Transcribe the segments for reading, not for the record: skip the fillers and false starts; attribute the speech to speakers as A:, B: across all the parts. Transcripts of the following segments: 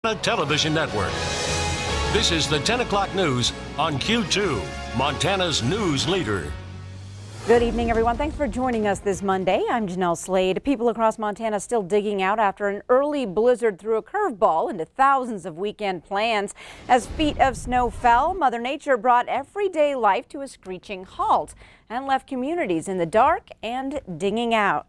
A: Television Network. This is the 10 o'clock news on Q2, Montana's news leader.
B: Good evening, everyone. Thanks for joining us this Monday. I'm Jeanelle Slade. People across Montana still digging out after an early blizzard threw a curveball into thousands of weekend plans. As feet of snow fell, Mother Nature brought everyday life to a screeching halt and left communities in the dark and digging out.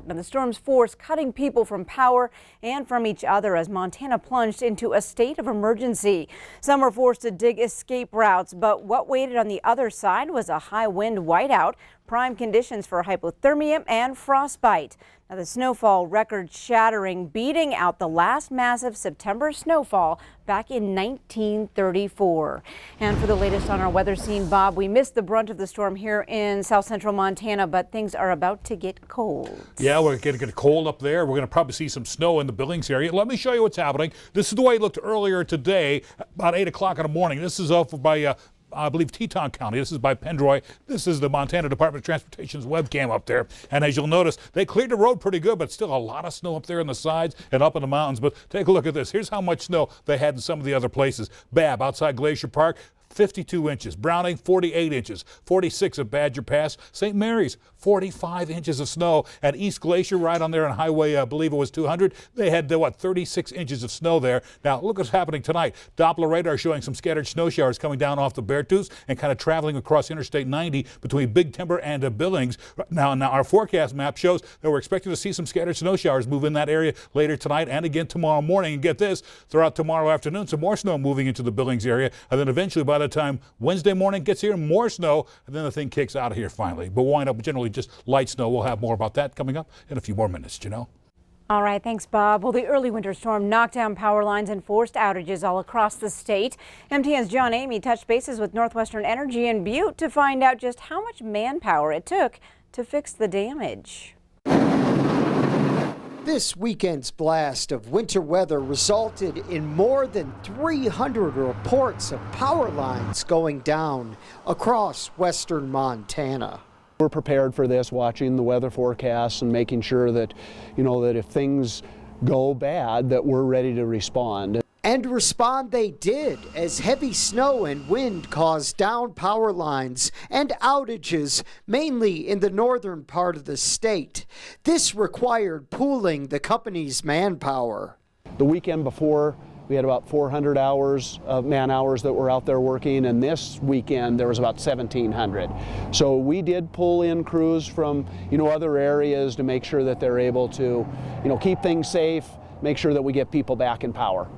B: Now, the storm's force cutting people from power and from each other as Montana plunged into a state of emergency. Some were forced to dig escape routes, but what waited on the other side was a high wind whiteout, prime conditions for hypothermia and frostbite. Now, the snowfall record-shattering, beating out the last massive September snowfall back in 1934. And for the latest on our weather scene, Bob, we missed the brunt of the storm here in south central Montana, but things are about to get cold.
C: Yeah, we're going to get cold up there. We're going to probably see some snow in the Billings area. Let me show you what's happening. This is the way it looked earlier today, about 8 o'clock in the morning. This is over by I believe Teton County. This is by Pendroy. This is the Montana Department of Transportation's webcam up there. And as you'll notice, they cleared the road pretty good, but still a lot of snow up there on the sides and up in the mountains. But take a look at this. Here's how much snow they had in some of the other places. Babb, outside Glacier Park, 52 inches. Browning, 48 inches. 46 at Badger Pass. St. Mary's, 45 inches of snow. At East Glacier, right on there on Highway, I believe it was 200, they had, 36 inches of snow there. Now, look what's happening tonight. Doppler radar showing some scattered snow showers coming down off the Beartooth and kind of traveling across Interstate 90 between Big Timber and Billings. Now, our forecast map shows that we're expecting to see some scattered snow showers move in that area later tonight and again tomorrow morning. And get this, throughout tomorrow afternoon, some more snow moving into the Billings area. And then eventually, by the time Wednesday morning gets here, more snow, and then the thing kicks out of here finally. But wind up generally just light snow. We'll have more about that coming up in a few more minutes, Jeanelle.
B: All right, thanks, Bob. Well, the early winter storm knocked down power lines and forced outages all across the state. MTN's John Amy touched bases with Northwestern Energy in Butte to find out just how much manpower it took to fix the damage.
D: This weekend's blast of winter weather resulted in more than 300 reports of power lines going down across western Montana.
E: We're prepared for this, watching the weather forecasts and making sure that, that if things go bad, that we're ready to respond.
D: And respond they did, as heavy snow and wind caused down power lines and outages, mainly in the northern part of the state. This required pooling the company's manpower.
E: The weekend before, we had about 400 hours of man hours that were out there working, and this weekend there was about 1,700. So we did pull in crews from other areas to make sure that they're able to keep things safe, make sure that we get people back in power.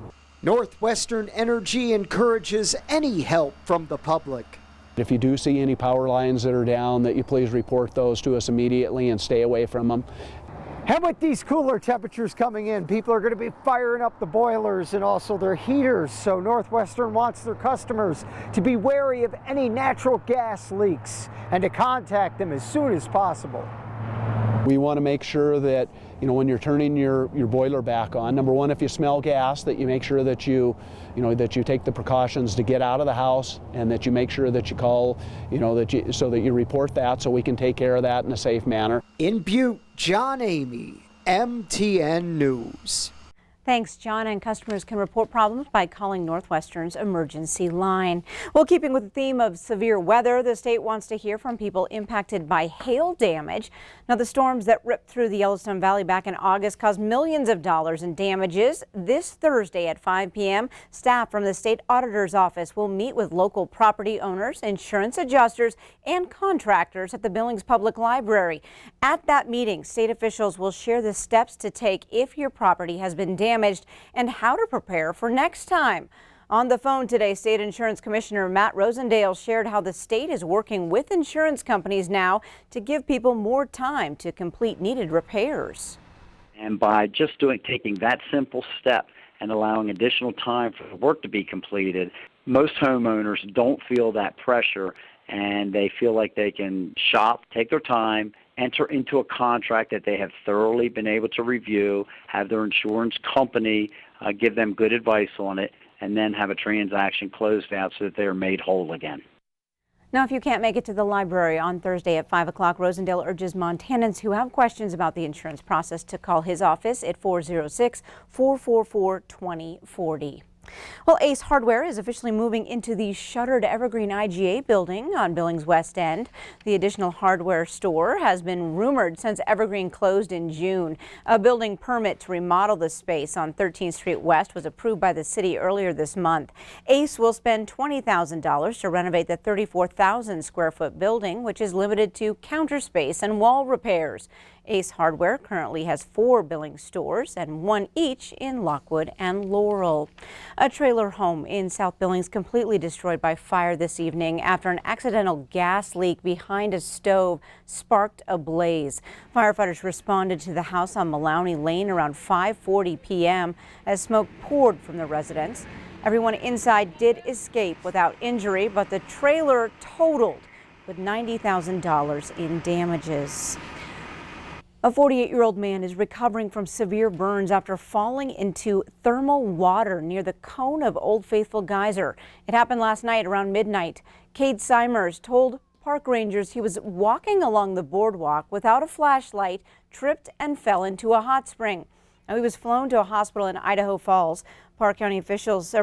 D: Northwestern Energy encourages any help from the public.
E: If you do see any power lines that are down, that you please report those to us immediately and stay away from them.
D: And with these cooler temperatures coming in, people are going to be firing up the boilers and also their heaters. So Northwestern wants their customers to be wary of any natural gas leaks and to contact them as soon as possible.
E: We want to make sure that, when you're turning your boiler back on, number one, if you smell gas, that you make sure that that you take the precautions to get out of the house, and that you make sure that you call, so that you report that so we can take care of that in a safe manner.
D: In Butte, John Amy, MTN News.
B: Thanks, John. And customers can report problems by calling Northwestern's emergency line. Well, keeping with the theme of severe weather, the state wants to hear from people impacted by hail damage. Now, the storms that ripped through the Yellowstone Valley back in August caused millions of dollars in damages. This Thursday at 5 p.m., staff from the state auditor's office will meet with local property owners, insurance adjusters, and contractors at the Billings Public Library. At that meeting, state officials will share the steps to take if your property has been damaged and how to prepare for next time. On the phone today, State Insurance Commissioner Matt Rosendale shared how the state is working with insurance companies now to give people more time to complete needed repairs.
F: And by just taking that simple step and allowing additional time for the work to be completed, most homeowners don't feel that pressure, and they feel like they can shop, take their time, enter into a contract that they have thoroughly been able to review, have their insurance company give them good advice on it, and then have a transaction closed out so that they are made whole again.
B: Now, if you can't make it to the library on Thursday at 5 o'clock, Rosendale urges Montanans who have questions about the insurance process to call his office at 406-444-2040. Well, Ace Hardware is officially moving into the shuttered Evergreen IGA building on Billings West End. The additional hardware store has been rumored since Evergreen closed in June. A building permit to remodel the space on 13th Street West was approved by the city earlier this month. Ace will spend $20,000 to renovate the 34,000 square foot building, which is limited to counter space and wall repairs. Ace Hardware currently has 4 Billings stores and 1 each in Lockwood and Laurel. A trailer home in South Billings completely destroyed by fire this evening after an accidental gas leak behind a stove sparked a blaze. Firefighters responded to the house on Maloney Lane around 5:40 p.m. as smoke poured from the residence. Everyone inside did escape without injury, but the trailer totaled with $90,000 in damages. A 48-year-old man is recovering from severe burns after falling into thermal water near the cone of Old Faithful Geyser. It happened last night around midnight. Cade Simers told park rangers he was walking along the boardwalk without a flashlight, tripped and fell into a hot spring. Now, he was flown to a hospital in Idaho Falls. Park officials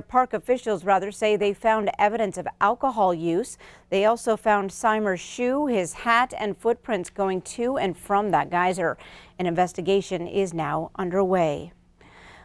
B: say they found evidence of alcohol use. They also found Simers' shoe, his hat, and footprints going to and from that geyser. An investigation is now underway.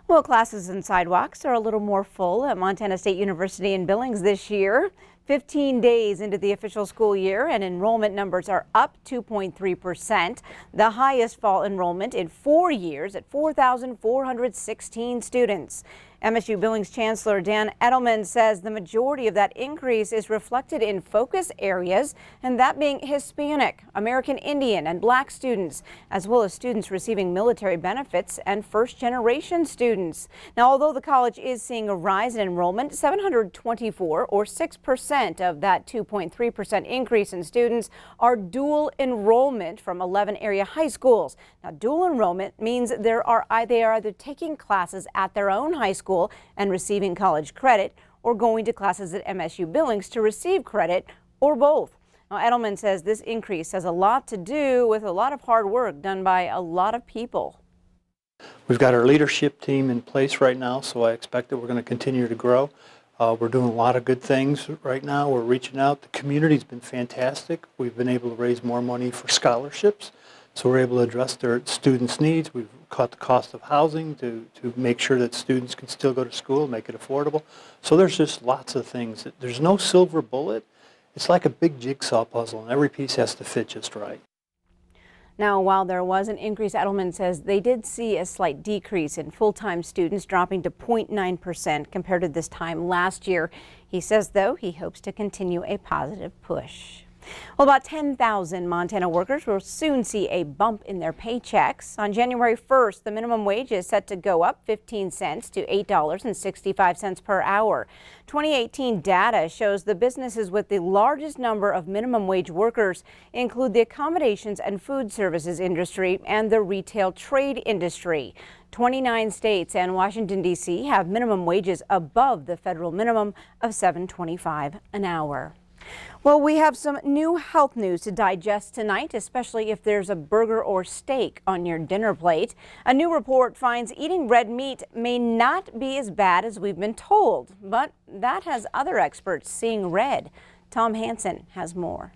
B: Well, classes and sidewalks are a little more full at Montana State University in Billings this year. 15 days into the official school year, and enrollment numbers are up 2.3%, the highest fall enrollment in 4 years at 4,416 students. MSU Billings Chancellor Dan Edelman says the majority of that increase is reflected in focus areas, and that being Hispanic, American Indian, and Black students, as well as students receiving military benefits and first-generation students. Now, although the college is seeing a rise in enrollment, 724 or 6% of that 2.3% increase in students are dual enrollment from 11 area high schools. Now, dual enrollment means they are either taking classes at their own high school and receiving college credit, or going to classes at MSU Billings to receive credit, or both. Now, Edelman says this increase has a lot to do with a lot of hard work done by a lot of people.
G: We've got our leadership team in place right now, so I expect that we're going to continue to grow. We're doing a lot of good things right now. We're reaching out. The community's been fantastic. We've been able to raise more money for scholarships, so we're able to address their students' needs. We've cut the cost of housing to make sure that students can still go to school, make it affordable. So there's just lots of things. There's no silver bullet. It's like a big jigsaw puzzle, and every piece has to fit just right.
B: Now, while there was an increase, Edelman says they did see a slight decrease in full-time students, dropping to 0.9% compared to this time last year. He says, though, he hopes to continue a positive push. Well, about 10,000 Montana workers will soon see a bump in their paychecks. On January 1st, the minimum wage is set to go up 15 cents to $8.65 per hour. 2018 data shows the businesses with the largest number of minimum wage workers include the accommodations and food services industry and the retail trade industry. 29 states and Washington, D.C. have minimum wages above the federal minimum of $7.25 an hour. Well, we have some new health news to digest tonight, especially if there's a burger or steak on your dinner plate. A new report finds eating red meat may not be as bad as we've been told, but that has other experts seeing red. Tom Hansen has more.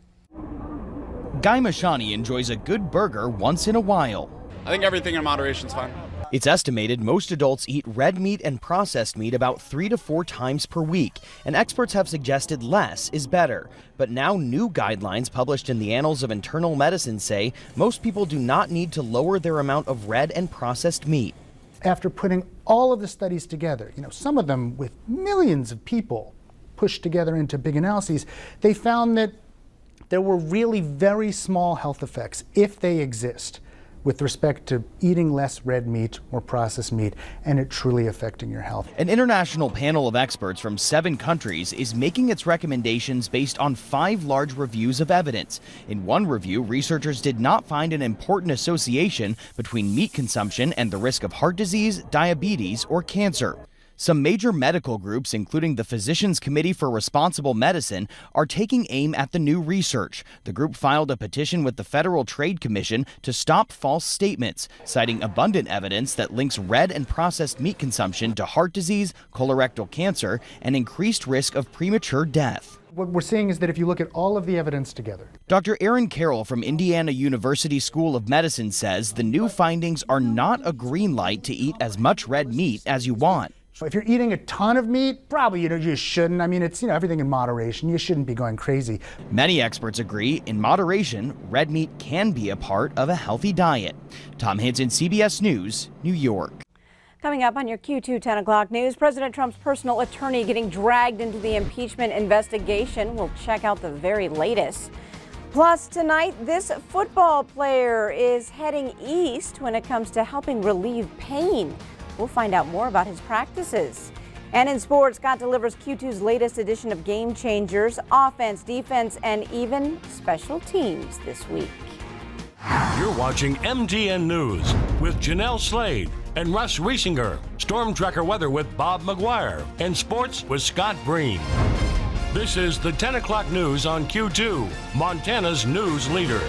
H: Guy Mashani enjoys a good burger once in a while.
I: I think everything in moderation is fine.
H: It's estimated most adults eat red meat and processed meat about 3 to 4 times per week, and experts have suggested less is better. But now new guidelines published in the Annals of Internal Medicine say most people do not need to lower their amount of red and processed meat.
J: After putting all of the studies together, some of them with millions of people pushed together into big analyses, they found that there were really very small health effects, if they exist, with respect to eating less red meat or processed meat, and it truly affecting your health.
H: An international panel of experts from 7 countries is making its recommendations based on 5 large reviews of evidence. In one review, researchers did not find an important association between meat consumption and the risk of heart disease, diabetes, or cancer. Some major medical groups, including the Physicians Committee for Responsible Medicine, are taking aim at the new research. The group filed a petition with the Federal Trade Commission to stop false statements, citing abundant evidence that links red and processed meat consumption to heart disease, colorectal cancer, and increased risk of premature death.
J: What we're seeing is that if you look at all of the evidence together.
H: Dr. Aaron Carroll from Indiana University School of Medicine says the new findings are not a green light to eat as much red meat as you want.
J: If you're eating a ton of meat, probably you shouldn't. I mean, it's everything in moderation. You shouldn't be going crazy.
H: Many experts agree, in moderation, red meat can be a part of a healthy diet. Tom Hansen, CBS News, New York.
B: Coming up on your Q2 10 o'clock news, President Trump's personal attorney getting dragged into the impeachment investigation. We'll check out the very latest. Plus, tonight, this football player is heading east when it comes to helping relieve pain. We'll find out more about his practices. And in sports, Scott delivers Q2's latest edition of Game Changers, offense, defense, and even special teams this week.
A: You're watching MTN News with Jeanelle Slade and Russ Riesinger. Storm Tracker weather with Bob McGuire. And sports with Scott Breen. This is the 10 o'clock news on Q2, Montana's news leader.